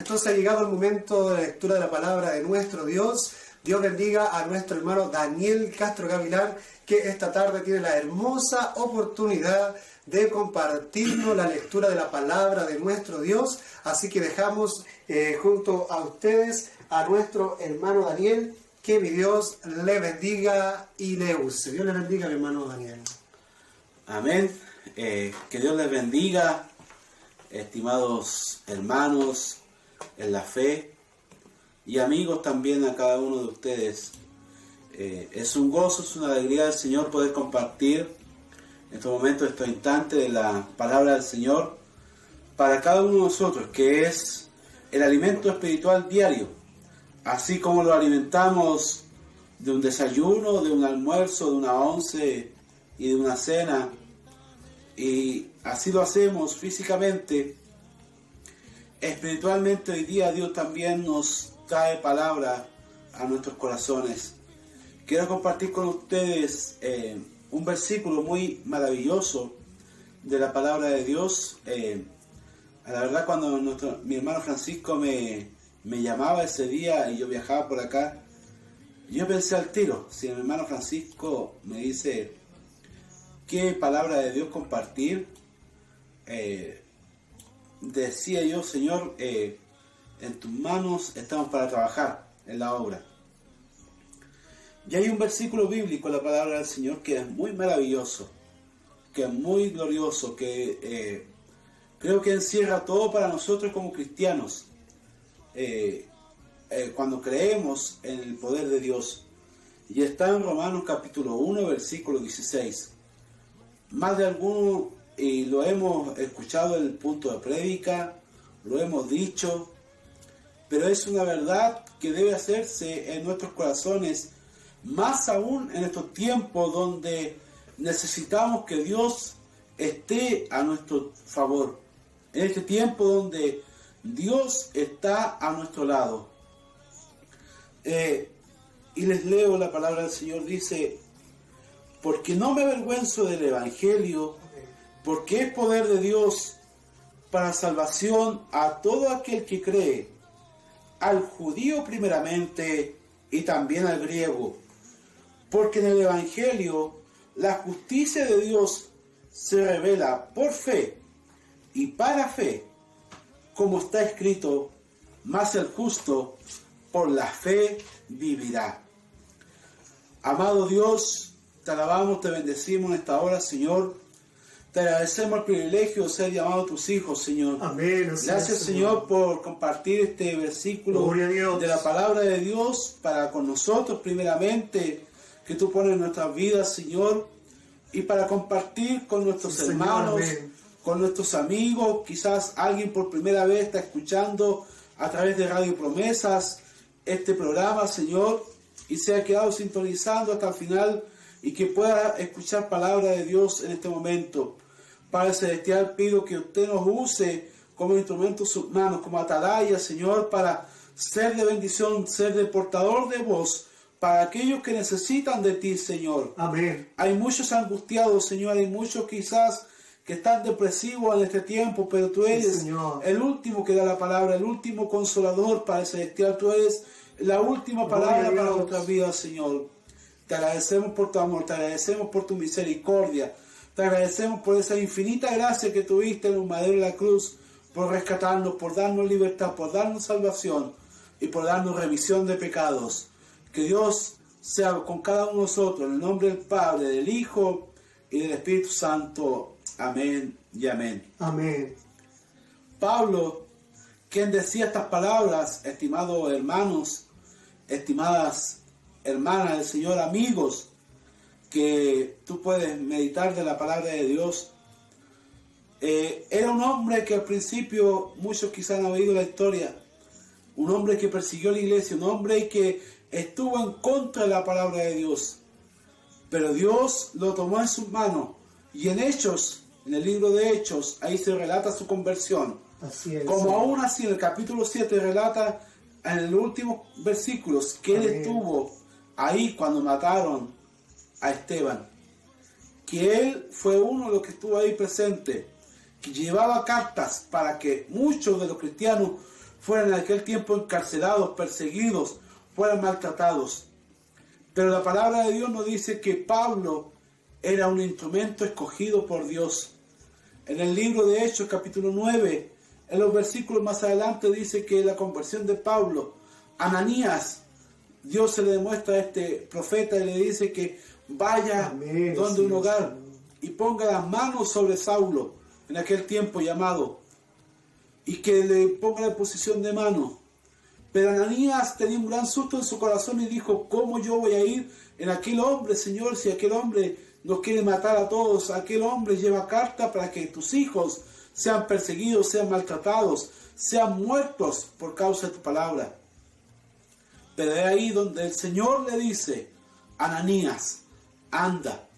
Entonces ha llegado el momento de la lectura de la palabra de nuestro Dios. Dios bendiga a nuestro hermano Daniel Castro Gavilar, que esta tarde tiene la hermosa oportunidad de compartirnos la lectura de la palabra de nuestro Dios. Así que dejamos junto a ustedes a nuestro hermano Daniel. Que mi Dios le bendiga y le use. Dios le bendiga, mi hermano Daniel. Amén. Que Dios les bendiga, estimados hermanos en la fe y amigos también a cada uno de ustedes. Es un gozo, es una alegría del Señor poder compartir en estos momentos, estos instantes de la palabra del Señor para cada uno de nosotros, que es el alimento espiritual diario. Así como lo alimentamos de un desayuno, de un almuerzo, de una once y de una cena, y así lo hacemos físicamente, espiritualmente hoy día Dios también nos trae palabra a nuestros corazones. Quiero compartir con ustedes un versículo muy maravilloso de la palabra de Dios. La verdad, cuando mi hermano Francisco me llamaba ese día y yo viajaba por acá, yo pensé al tiro, si mi hermano Francisco me dice qué palabra de Dios compartir, decía yo, Señor, en tus manos estamos para trabajar en la obra. Y hay un versículo bíblico en la palabra del Señor que es muy maravilloso, que es muy glorioso, que creo que encierra todo para nosotros como cristianos. Cuando creemos en el poder de Dios, y está en Romanos capítulo 1 versículo 16. Más de alguno, y lo hemos escuchado en el punto de prédica, lo hemos dicho, pero es una verdad que debe hacerse en nuestros corazones, más aún en estos tiempos donde necesitamos que Dios esté a nuestro favor, en este tiempo donde Dios está a nuestro lado. Y les leo la palabra del Señor, dice: porque no me avergüenzo del Evangelio, porque es poder de Dios para salvación a todo aquel que cree, al judío primeramente y también al griego. Porque en el Evangelio la justicia de Dios se revela por fe y para fe, como está escrito: mas el justo por la fe vivirá. Amado Dios, te alabamos, te bendecimos en esta hora, Señor. Te agradecemos el privilegio de ser llamados tus hijos, Señor. Amén. Gracias, Señor, por compartir este versículo de la palabra de Dios para con nosotros, primeramente, que tú pones en nuestras vidas, Señor, y para compartir con nuestros hermanos, Señor, con nuestros amigos. Quizás alguien por primera vez está escuchando a través de Radio Promesas este programa, Señor, y se ha quedado sintonizando hasta el final y que pueda escuchar palabra de Dios en este momento. Padre Celestial, pido que usted nos use como instrumentos sus manos, como atalaya, Señor, para ser de bendición, ser de portador de voz para aquellos que necesitan de ti, Señor. Amén. Hay muchos angustiados, Señor, hay muchos quizás que están depresivos en este tiempo, pero tú eres el último que da la palabra, el último consolador, Padre Celestial. Tú eres la última palabra para nuestras vidas, Señor. Te agradecemos por tu amor, te agradecemos por tu misericordia, te agradecemos por esa infinita gracia que tuviste en el madero de la cruz, por rescatarnos, por darnos libertad, por darnos salvación y por darnos remisión de pecados. Que Dios sea con cada uno de nosotros, en el nombre del Padre, del Hijo y del Espíritu Santo. Amén y amén. Amén. Pablo, quien decía estas palabras, estimados hermanos, estimadas hermanas del Señor, amigos, que tú puedes meditar de la palabra de Dios, era un hombre que al principio, muchos quizás han oído la historia, un hombre que persiguió la iglesia, un hombre que estuvo en contra de la palabra de Dios, pero Dios lo tomó en sus manos, y en Hechos, en el libro de Hechos, ahí se relata su conversión. Así es, como aún así en el capítulo 7 relata en los últimos versículos que él estuvo ahí cuando mataron a Esteban, que él fue uno de los que estuvo ahí presente, que llevaba cartas para que muchos de los cristianos fueran en aquel tiempo encarcelados, perseguidos, fueran maltratados. Pero la palabra de Dios nos dice que Pablo era un instrumento escogido por Dios. En el libro de Hechos, capítulo 9, en los versículos más adelante dice que la conversión de Pablo, Ananías, Dios se le demuestra a este profeta y le dice que vaya donde un hogar y ponga las manos sobre Saulo, en aquel tiempo llamado, y que le ponga la posición de mano. Pero Ananías tenía un gran susto en su corazón y dijo: ¿cómo yo voy a ir en aquel hombre, Señor, si aquel hombre nos quiere matar a todos? Aquel hombre lleva carta para que tus hijos sean perseguidos, sean maltratados, sean muertos por causa de tu palabra. Pero es ahí donde el Señor le dice: Ananías, anda,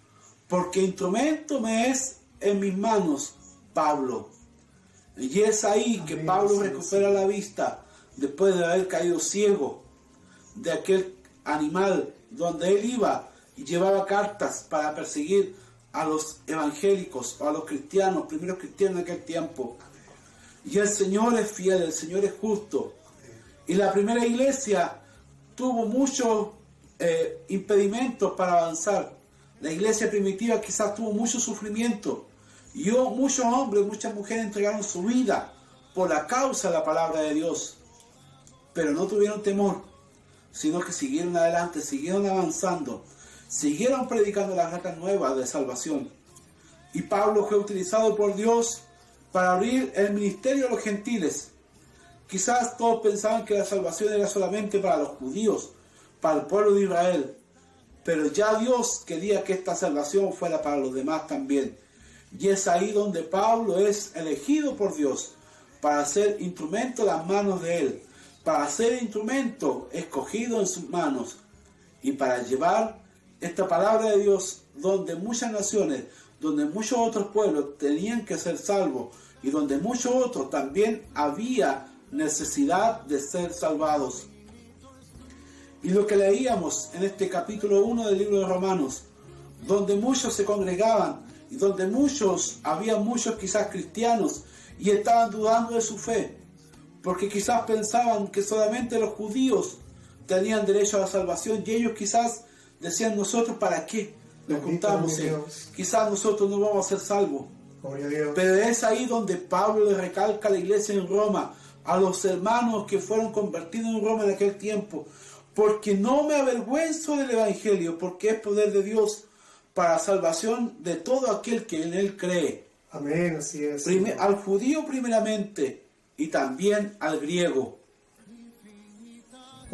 porque instrumento me es en mis manos Pablo. Y es ahí que Pablo recupera la vista después de haber caído ciego de aquel animal donde él iba y llevaba cartas para perseguir a los evangélicos o a los cristianos, primeros cristianos de aquel tiempo. Y el Señor es fiel, el Señor es justo. Y la primera iglesia tuvo muchos impedimentos para avanzar. La iglesia primitiva quizás tuvo mucho sufrimiento. Y muchos hombres, muchas mujeres entregaron su vida por la causa de la palabra de Dios. Pero no tuvieron temor, sino que siguieron adelante, siguieron avanzando, siguieron predicando las buenas nuevas de salvación. Y Pablo fue utilizado por Dios para abrir el ministerio a los gentiles. Quizás todos pensaban que la salvación era solamente para los judíos, para el pueblo de Israel. Pero ya Dios quería que esta salvación fuera para los demás también. Y es ahí donde Pablo es elegido por Dios para ser instrumento en las manos de Él, para ser instrumento escogido en sus manos y para llevar esta palabra de Dios donde muchas naciones, donde muchos otros pueblos tenían que ser salvos y donde muchos otros también había necesidad de ser salvados. Y lo que leíamos en este capítulo 1 del libro de Romanos, donde muchos se congregaban y donde había muchos quizás cristianos y estaban dudando de su fe, porque quizás pensaban que solamente los judíos tenían derecho a la salvación y ellos quizás decían: nosotros ¿para qué nos juntamos? Quizás nosotros no vamos a ser salvos. Pero es ahí donde Pablo le recalca a la iglesia en Roma, a los hermanos que fueron convertidos en Roma en aquel tiempo: porque no me avergüenzo del evangelio, porque es poder de Dios para la salvación de todo aquel que en él cree. Amén, así es. Al judío primeramente y también al griego.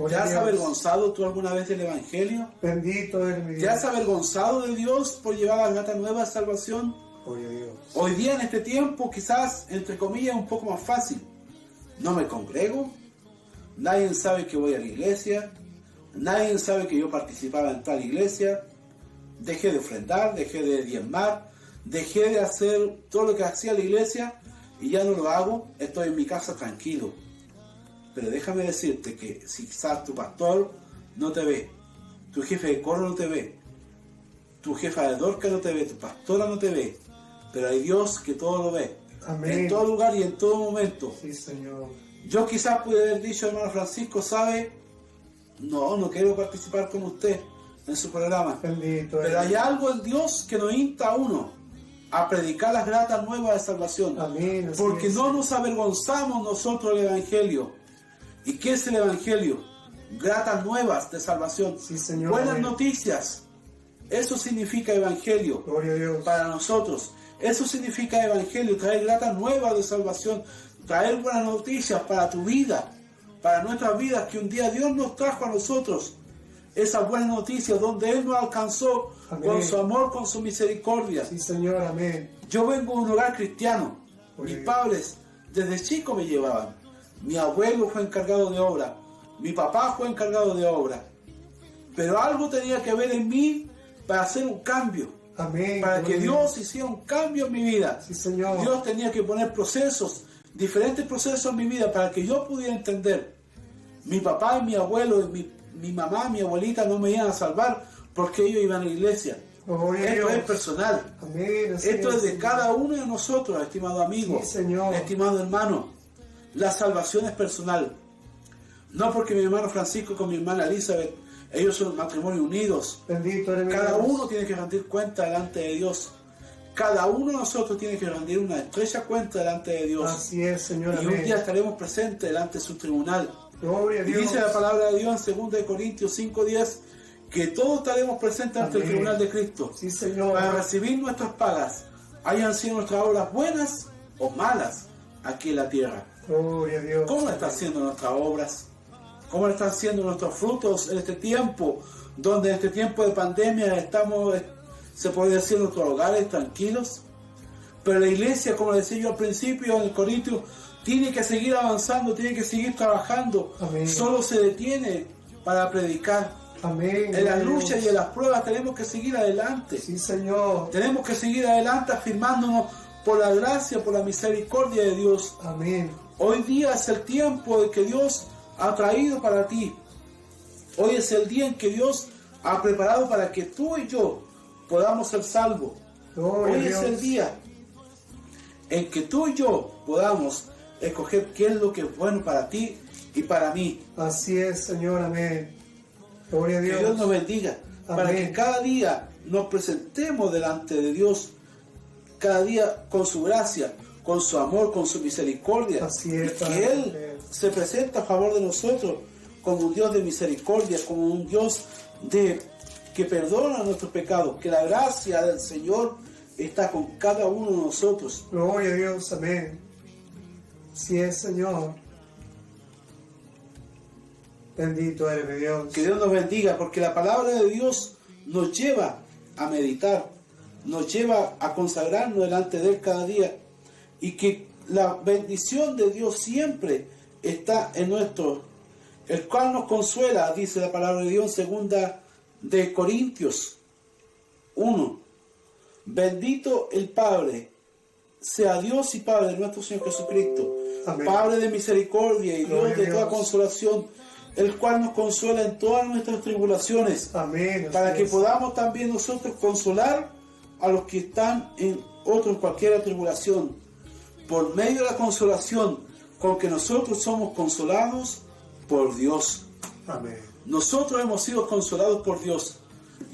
¿Te has avergonzado tú alguna vez del evangelio? Bendito es mi Dios. ¿Te has avergonzado de Dios por llevar la grata nueva de salvación? Hoy día en este tiempo quizás, entre comillas, un poco más fácil. No me congrego, nadie sabe que voy a la iglesia, nadie sabe que yo participaba en tal iglesia, dejé de ofrendar, dejé de diezmar, dejé de hacer todo lo que hacía la iglesia y ya no lo hago, estoy en mi casa tranquilo. Pero déjame decirte que si quizás tu pastor no te ve, tu jefe de coro no te ve, tu jefa de Dorca no te ve, tu pastora no te ve, pero hay Dios que todo lo ve. Amén. En todo lugar y en todo momento. Sí, Señor. Yo quizás pude haber dicho: hermano Francisco, ¿sabe? No quiero participar con usted en su programa. Bendito. Pero hay algo en Dios que nos insta a uno a predicar las gratas nuevas de salvación. Amén. Porque no nos avergonzamos nosotros del evangelio. ¿Y qué es el evangelio? Gratas nuevas de salvación. Sí, Señor. Buenas noticias. Eso significa evangelio. Gloria a Dios. Para nosotros. Eso significa evangelio, traer gratas nuevas de salvación, traer buenas noticias para tu vida, para nuestras vidas, que un día Dios nos trajo a nosotros esas buenas noticias donde Él nos alcanzó. Amén. Con su amor, con su misericordia. Sí, Señor, amén. Yo vengo de un hogar cristiano. Mis padres desde chico me llevaban. Mi abuelo fue encargado de obra, mi papá fue encargado de obra. Pero algo tenía que ver en mí para hacer un cambio. Amén. Para que Dios hiciera un cambio en mi vida. Sí, Señor. Dios tenía que poner procesos, diferentes procesos en mi vida para que yo pudiera entender. Mi papá y mi abuelo, y mi mamá, mi abuelita no me iban a salvar porque ellos iban a la iglesia. Esto es personal. Amén. Esto es de cada uno de nosotros, estimado amigo, sí, Señor. estimado hermano. la salvación es personal. No porque mi hermano Francisco con mi hermana Elizabeth, ellos son matrimonios unidos. Bendito eres Cada Dios. uno tiene que rendir cuenta delante de Dios. Cada uno de nosotros tiene que rendir una estrecha cuenta delante de Dios. Así es, Señor. Y un día estaremos presentes delante de su tribunal. Gloria a Y Dios. dice la palabra de Dios en 2 Corintios 5:10 que todos estaremos presentes ante el tribunal de Cristo. Sí, Señor. Para recibir nuestras pagas, hayan sido nuestras obras buenas o malas aquí en la tierra. Gloria a Dios. ¿Cómo están siendo nuestras obras? ¿Cómo están siendo nuestros frutos en este tiempo? Donde en este tiempo de pandemia estamos, se puede decir, en nuestros hogares tranquilos. Pero la iglesia, como decía yo al principio en el Corintios, tiene que seguir avanzando, tiene que seguir trabajando. Amén. Solo se detiene para predicar. Amén. En las luchas y en las pruebas tenemos que seguir adelante. Sí, Señor. Tenemos que seguir adelante afirmándonos por la gracia, por la misericordia de Dios. Amén. Hoy día es el tiempo de que Dios ha traído para ti. Hoy es el día en que Dios ha preparado para que tú y yo podamos ser salvos. Gloria Hoy a es Dios. el día en que tú y yo podamos escoger qué es lo que es bueno para ti y para mí. Así es, Señor. Amén. Gloria a Que Dios. Dios nos bendiga. Para Amén. que cada día nos presentemos delante de Dios. Cada día con su gracia, con su amor, con su misericordia. Así es, y que Padre. Él se presenta a favor de nosotros como un Dios de misericordia, como un Dios que perdona nuestros pecados. Que la gracia del Señor está con cada uno de nosotros. Gloria a Dios. Amén. Así es, Señor. Bendito eres mi Dios. Que Dios nos bendiga, porque la palabra de Dios nos lleva a meditar, nos lleva a consagrarnos delante de Él cada día, y que la bendición de Dios siempre está en nuestro, el cual nos consuela, dice la palabra de Dios en 2 Corintios 1. Bendito el Padre, sea Dios y Padre de nuestro Señor Jesucristo, Amén. Padre de misericordia y Gloria Dios de a toda Dios. consolación, el cual nos consuela en todas nuestras tribulaciones, Amén. para Así que es. podamos también nosotros consolar a los que están en cualquier tribulación, por medio de la consolación con que nosotros somos consolados por Dios. Amén. Nosotros hemos sido consolados por Dios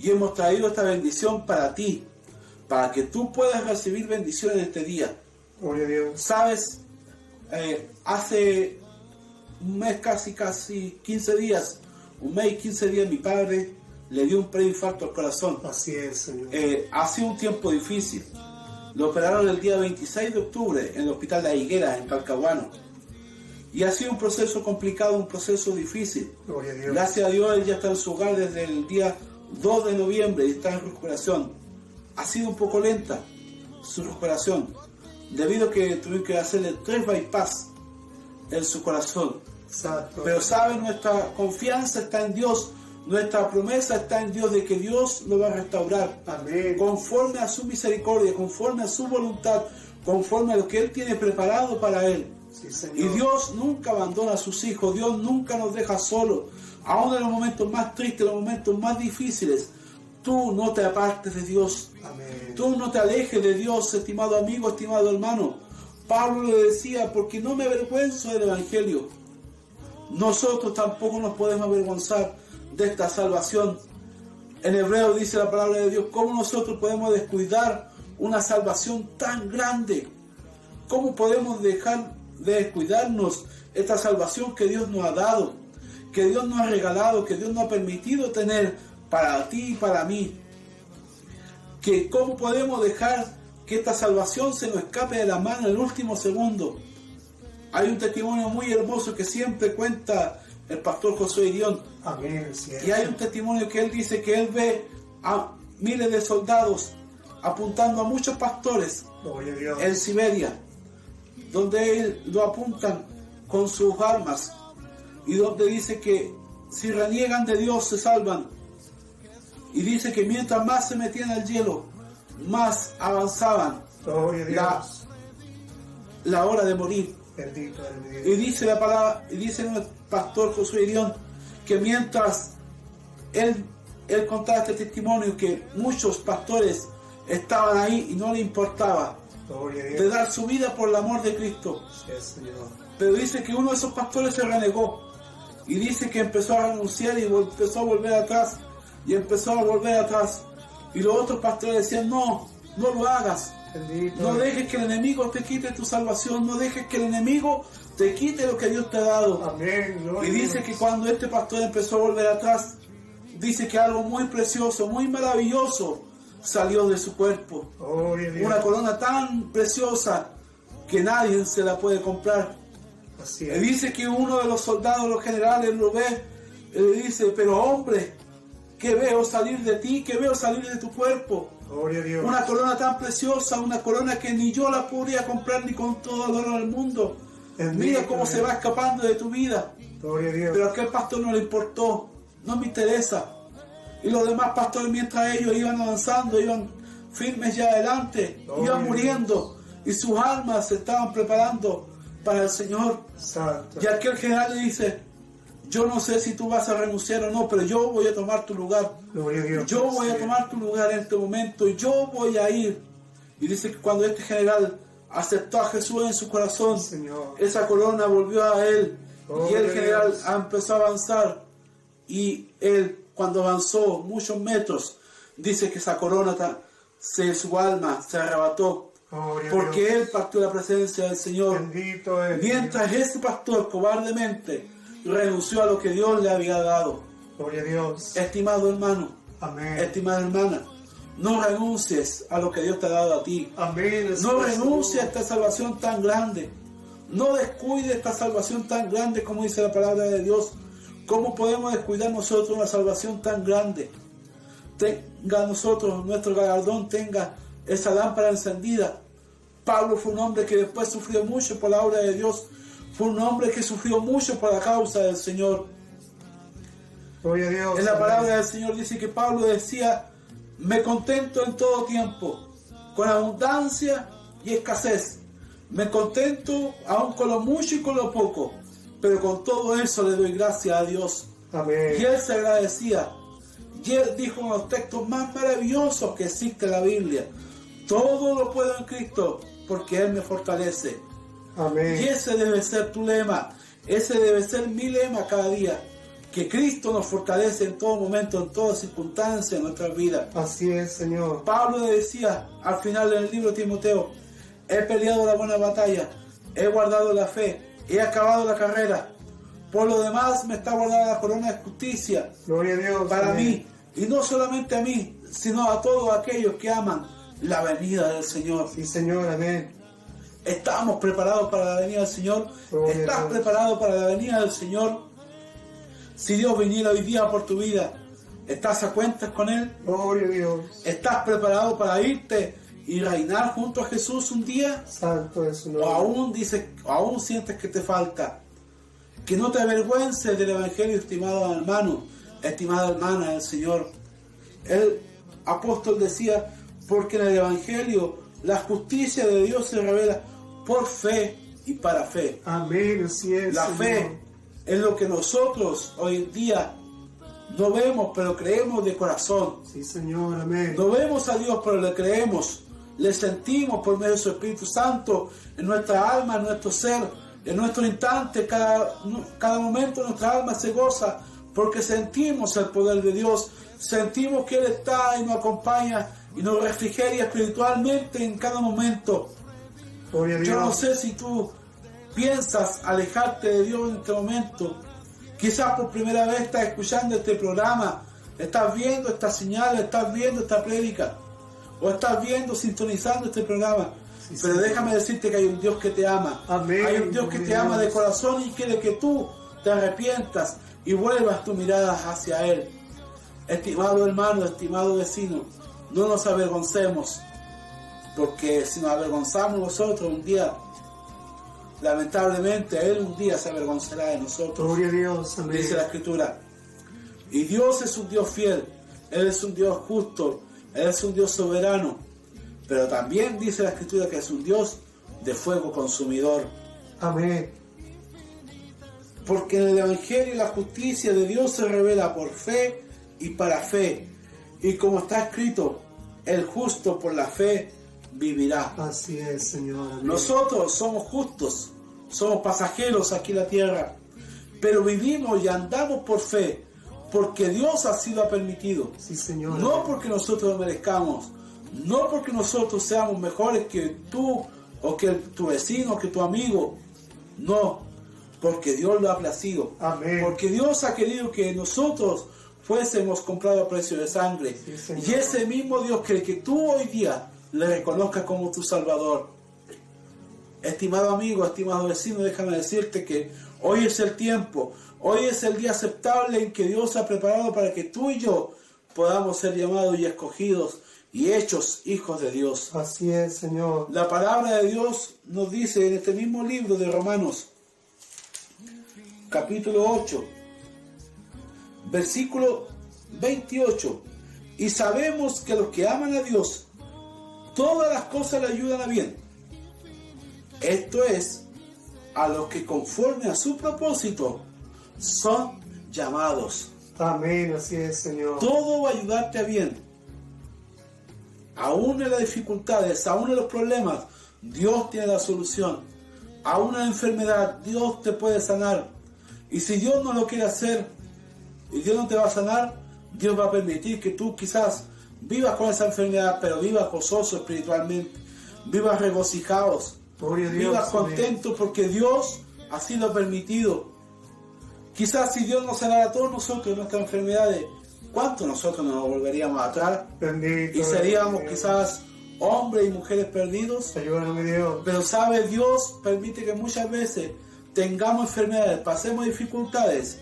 y hemos traído esta bendición para ti, para que tú puedas recibir bendición en este día. Gloria a Dios. Sabes, hace un mes, casi 15 días, un mes y 15 días, mi padre le dio un preinfarto al corazón. Así es, Señor. Ha sido un tiempo difícil. Lo operaron el día 26 de octubre en el hospital de Higueras, en Talcahuano. Y ha sido un proceso complicado, un proceso difícil. Gloria a Dios. Gracias a Dios, él ya está en su hogar desde el día 2 de noviembre y está en recuperación. Ha sido un poco lenta su recuperación, debido a que tuvieron que hacerle 3 bypass en su corazón. Exacto. Pero saben, nuestra confianza está en Dios, nuestra promesa está en Dios de que Dios lo va a restaurar. Amén. Conforme a su misericordia, conforme a su voluntad, conforme a lo que Él tiene preparado para Él. Sí, Señor. Y Dios nunca abandona a sus hijos, Dios nunca nos deja solos, aún en los momentos más tristes, los momentos más difíciles. Tú no te apartes de Dios, Amén. tú no te alejes de Dios, estimado amigo, estimado hermano. Pablo le decía, porque no me avergüenzo del Evangelio. Nosotros tampoco nos podemos avergonzar de esta salvación. En hebreo dice la palabra de Dios, ¿cómo nosotros podemos descuidar una salvación tan grande? ¿Cómo podemos dejar de descuidarnos esta salvación que Dios nos ha dado, que Dios nos ha regalado, que Dios nos ha permitido tener para ti y para mí? Que ¿cómo podemos dejar que esta salvación se nos escape de la mano en el último segundo? Hay un testimonio muy hermoso que siempre cuenta el pastor José Irión. Amén. Sí, Y hay un testimonio que él dice que él ve a miles de soldados apuntando a muchos pastores Gloria a Dios. en Siberia, donde él lo apuntan con sus armas y donde dice que si reniegan de Dios se salvan. Y dice que mientras más se metían al hielo, más avanzaban Gloria a Dios. la hora de morir. Bendito eres mi Dios. Y dice la palabra, y dice el pastor Josué Irión, que mientras él contaba este testimonio, que muchos pastores estaban ahí y no le importaba Gloria a de Dios. dar su vida por el amor de Cristo. Sí, Señor. Pero dice que uno de esos pastores se renegó. Y dice que empezó a renunciar y empezó a volver atrás. Y empezó a volver atrás. Y los otros pastores decían, no lo hagas. Bendito. No dejes que el enemigo te quite tu salvación. No dejes que el enemigo te quite lo que Dios te ha dado. Amén. Y dice que cuando este pastor empezó a volver atrás, dice que algo muy precioso, muy maravilloso salió de su cuerpo. Una corona tan preciosa que nadie se la puede comprar. Así Y es. dice que uno de los soldados, los generales, lo ve y le dice, pero hombre, ¿qué veo salir de ti? ¿Qué veo salir de tu cuerpo? Gloria a Dios. Una corona tan preciosa, una corona que ni yo la podría comprar ni con todo el oro del mundo. Mira cómo se va escapando de tu vida. Gloria a Dios. Pero a aquel pastor no le importó, no me interesa. Y los demás pastores, mientras ellos iban avanzando, iban firmes ya adelante, iban muriendo y sus almas se estaban preparando para el Señor. Santo. Y aquel general le dice, yo no sé si tú vas a renunciar o no, pero yo voy a tomar tu lugar. Gloria a Dios. Yo voy a tomar tu lugar en este momento y yo voy a ir. Y dice que cuando este general aceptó a Jesús en su corazón, Señor. esa corona volvió a él. Y el general Dios. empezó a avanzar. Y él, cuando avanzó muchos metros, dice que esa corona, su alma se arrebató. Gloria a Porque Dios. él partió la presencia del Señor. Bendito es. Mientras ese pastor cobardemente renunció a lo que Dios le había dado. Gloria a Dios. Estimado hermano, Amén. estimada hermana, no renuncies a lo que Dios te ha dado a ti. Amén. No renuncies a esta salvación tan grande. No descuides esta salvación tan grande como dice la palabra de Dios. ¿Cómo podemos descuidar nosotros una salvación tan grande? Tenga nosotros, nuestro galardón, tenga esa lámpara encendida. Pablo fue un hombre que después sufrió mucho por la obra de Dios. Fue un hombre que sufrió mucho por la causa del Señor. Gloria a Dios. En la palabra del Señor dice que Pablo decía, me contento en todo tiempo, con abundancia y escasez. Me contento aún con lo mucho y con lo poco, pero con todo eso le doy gracias a Dios. Amén. Y él se agradecía. Y él dijo en los textos más maravillosos que existe en la Biblia, todo lo puedo en Cristo, porque Él me fortalece. Amén. Y ese debe ser tu lema, ese debe ser mi lema cada día, que Cristo nos fortalece en todo momento, en toda circunstancia en nuestras vidas. Así es, Señor. Pablo le decía al final del libro de Timoteo, he peleado la buena batalla, he guardado la fe, he acabado la carrera. Por lo demás me está guardada la corona de justicia Gloria a Dios. para Amén. mí, y no solamente a mí, sino a todos aquellos que aman la venida del Señor. Sí, Señor. Amén. ¿Estamos preparados para la venida del Señor? Gloria a ¿Estás Dios. preparado para la venida del Señor? Si Dios viniera hoy día por tu vida, ¿estás a cuentas con Él? Gloria a Dios. ¿Estás preparado para irte y reinar junto a Jesús un día? Santo es su ¿O nombre. aún sientes que te falta? Que no te avergüences del Evangelio, estimado hermano, estimada hermana del Señor. El apóstol decía, porque en el Evangelio la justicia de Dios se revela por fe y para fe. Amén. Así es, La Señor. fe es lo que nosotros hoy en día no vemos, pero creemos de corazón. Sí, Señor. Amén. No vemos a Dios, pero le creemos. Le sentimos por medio de su Espíritu Santo en nuestra alma, en nuestro ser, en nuestro instante. Cada momento nuestra alma se goza porque sentimos el poder de Dios. Sentimos que Él está y nos acompaña y nos refrigeria espiritualmente en cada momento. Gloria a Dios. Yo no sé si tú piensas alejarte de Dios en este momento. Quizás por primera vez estás escuchando este programa, estás viendo esta señal, estás viendo esta prédica, o estás viendo, sintonizando este programa. Sí, Pero sí. déjame decirte que hay un Dios que te ama. Amén. Hay un Dios que te ama de corazón y quiere que tú te arrepientas y vuelvas tu mirada hacia Él. Estimado hermano, estimado vecino, no nos avergoncemos, porque si nos avergonzamos nosotros un día, lamentablemente Él un día se avergonzará de nosotros. Gloria a Dios. Amén. Dice la Escritura. Y Dios es un Dios fiel, Él es un Dios justo, Él es un Dios soberano, pero también dice la Escritura que es un Dios de fuego consumidor. Amén. Porque en el Evangelio la justicia de Dios se revela por fe y para fe. Y como está escrito, el justo por la fe vivirá. Así es, Señor. Amén. Nosotros somos justos somos pasajeros aquí en la tierra, pero vivimos y andamos por fe, porque Dios así lo ha permitido. Sí, Señor. No porque nosotros lo merezcamos, no porque nosotros seamos mejores que tú, o que tu vecino, o que tu amigo. No, porque Dios lo ha placido. Amén. Porque Dios ha querido que nosotros fuésemos comprados a precio de sangre. Sí, y ese mismo Dios quiere que tú hoy día le reconozcas como tu Salvador. Estimado amigo, estimado vecino, déjame decirte que hoy es el tiempo, hoy es el día aceptable en que Dios ha preparado para que tú y yo podamos ser llamados y escogidos y hechos hijos de Dios. Así es, Señor. La palabra de Dios nos dice en este mismo libro de Romanos, capítulo 8, versículo 28. Y sabemos que los que aman a Dios, todas las cosas le ayudan a bien. Esto es, a los que conforme a su propósito son llamados. Amén, así es, Señor. Todo va a ayudarte a bien. Aún en las dificultades, aún en los problemas, Dios tiene la solución. Aún en la enfermedad, Dios te puede sanar. Y si Dios no lo quiere hacer, y Dios no te va a sanar, Dios va a permitir que tú quizás vivas con esa enfermedad, pero vivas gozoso espiritualmente, vivas regocijados, vivas contentos porque Dios así lo ha permitido. Quizás si Dios nos sanara a todos nosotros nuestras enfermedades, ¿cuánto nosotros nos volveríamos atrás? Bendito Y seríamos quizás hombres y mujeres perdidos. Ayúdame, Dios. Pero sabe, Dios permite que muchas veces tengamos enfermedades, pasemos dificultades,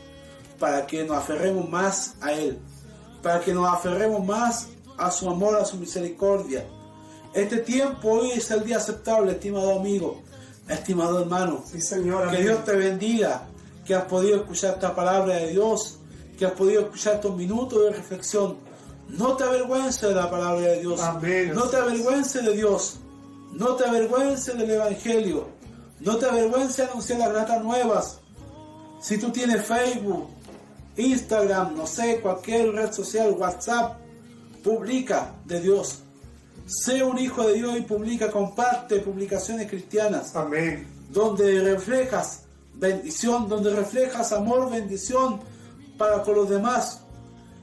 para que nos aferremos más a Él, para que nos aferremos más a su amor, a su misericordia. Este tiempo hoy es el día aceptable, estimado amigo, estimado hermano. Sí, Señor. Que Dios te bendiga, que has podido escuchar esta palabra de Dios, que has podido escuchar estos minutos de reflexión. No te avergüences de la palabra de Dios. Amén. No te avergüences de Dios. No te avergüences del Evangelio. No te avergüences de anunciar las ratas nuevas. Si tú tienes Facebook, Instagram, no sé, cualquier red social, WhatsApp, publica de Dios. Sé un hijo de Dios y publica, comparte publicaciones cristianas. Amén. Donde reflejas bendición, donde reflejas amor, bendición para con los demás.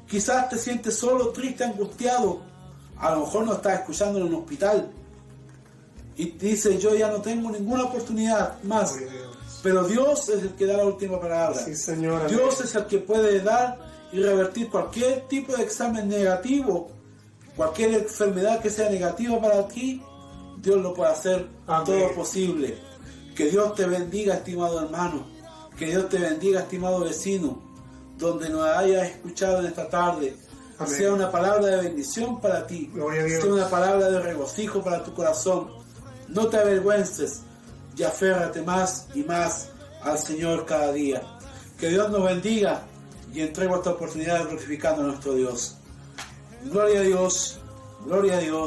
Quizás te sientes solo, triste, angustiado. A lo mejor no estás escuchando en un hospital. Y dice, yo ya no tengo ninguna oportunidad más. Pero Dios es el que da la última palabra. Sí, Señor. Dios es el que puede dar y revertir cualquier tipo de examen negativo, cualquier enfermedad que sea negativa para ti. Dios lo puede hacer. Amén. Todo posible. Que Dios te bendiga, estimado hermano. Que Dios te bendiga, estimado vecino. Donde nos hayas escuchado en esta tarde. Amén. Sea una palabra de bendición para ti. Gloria a Dios. Sea una palabra de regocijo para tu corazón. No te avergüences y aférrate más y más al Señor cada día. Que Dios nos bendiga y entrego esta oportunidad glorificando a nuestro Dios. Gloria a Dios, gloria a Dios.